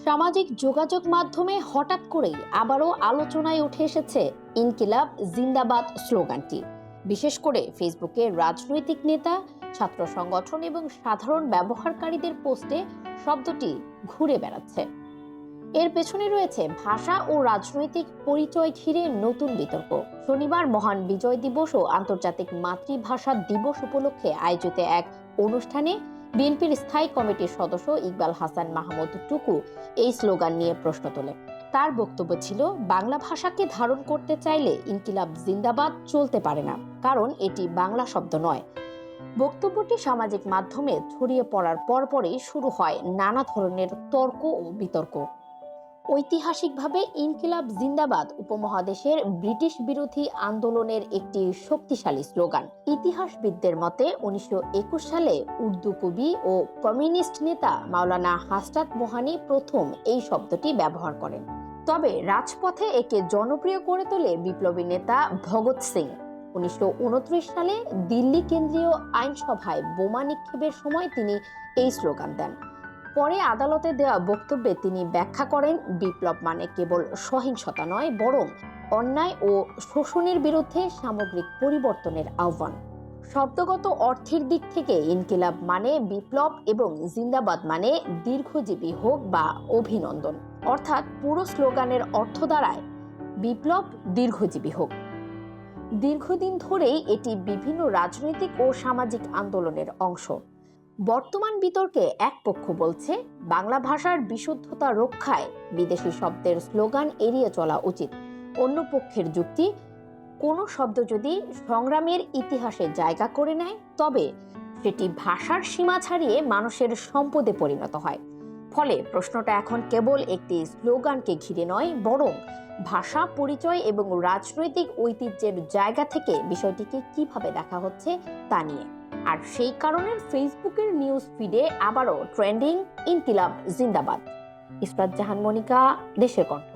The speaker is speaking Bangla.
সামাজিক যোগাযোগ মাধ্যমে হঠাৎ করেই আবারও আলোচনায় উঠে এসেছে ইনকিলাব জিন্দাবাদ স্লোগানটি। বিশেষ করে ফেসবুকে রাজনৈতিক নেতা, ছাত্র সংগঠন এবং সাধারণ ব্যবহারকারীদের পোস্টে শব্দটি ঘুরে বেড়াচ্ছে। এর পেছনে রয়েছে ভাষা ও রাজনৈতিক পরিচয় ঘিরে নতুন বিতর্ক। শনিবার মহান বিজয় দিবস ও আন্তর্জাতিক মাতৃভাষা দিবস উপলক্ষে আয়োজিত এক অনুষ্ঠানে বিএনপির স্থায়ী কমিটির সদস্য ইকবাল হাসান মাহমুদ টুকু এই স্লোগান নিয়ে প্রশ্ন তোলেন। তার বক্তব্য ছিল, বাংলা ভাষাকে ধারণ করতে চাইলে ইনকিলাব জিন্দাবাদ চলতে পারে না, কারণ এটি বাংলা শব্দ নয়। বক্তব্যটি সামাজিক মাধ্যমে ছড়িয়ে পড়ার পরপরই শুরু হয় নানা ধরনের তর্ক ও বিতর্ক। ঐতিহাসিকভাবে ইনকিলাব জিন্দাবাদ উপমহাদেশের ব্রিটিশ বিরোধী আন্দোলনের একটি শক্তিশালী স্লোগান। ইতিহাসবিদদের মতে 1921 সালে উর্দু কবি ও কমিউনিস্ট নেতা মাওলানা হাসরাত মোহানি প্রথম এই শব্দটি ব্যবহার করেন। তবে রাজপথে একে জনপ্রিয় করে তোলে বিপ্লবী নেতা ভগৎ সিং। 1929 সালে দিল্লি কেন্দ্রীয় আইনসভায় বোমা নিক্ষেপের সময় তিনি এই স্লোগান দেন। পরে আদালতে দেওয়া বক্তব্যে তিনি ব্যাখ্যা করেন, বিপ্লব মানে কেবল সহিংসতা নয়, বরং অন্যায় ও শোষণের বিরুদ্ধে সামগ্রিক পরিবর্তনের আহ্বান। শব্দগত অর্থের দিক থেকে ইনকিলাব মানে বিপ্লব এবং জিন্দাবাদ মানে দীর্ঘজীবী হোক বা অভিনন্দন। অর্থাৎ পুরো স্লোগানের অর্থ দাঁড়ায় বিপ্লব দীর্ঘজীবী হোক। দীর্ঘদিন ধরেই এটি বিভিন্ন রাজনৈতিক ও সামাজিক আন্দোলনের অংশ। বর্তমান বিতর্কে এক পক্ষ বলছে, বাংলা ভাষার বিশুদ্ধতা রক্ষায় বিদেশি শব্দের স্লোগান এড়িয়ে চলা উচিত। অন্য পক্ষের যুক্তি, কোনো শব্দ যদি সংগ্রামের ইতিহাসে জায়গা করে নেয়, তবে সেটি ভাষার সীমা ছাড়িয়ে মানুষের সম্পদে পরিণত হয়। ফলে প্রশ্নটা এখন কেবল একটি স্লোগানকে ঘিরে নয়, বরং ভাষা, পরিচয় এবং রাজনৈতিক ঐতিহ্যের জায়গা থেকে বিষয়টিকে কিভাবে দেখা হচ্ছে তা নিয়ে। আর সেই কারণে ফেসবুকের নিউজ ফিডে আবারও ট্রেন্ডিং ইনকিলাব জিন্দাবাদ। ইসরাত জাহান মনিকা, দেশের কণ্ঠ।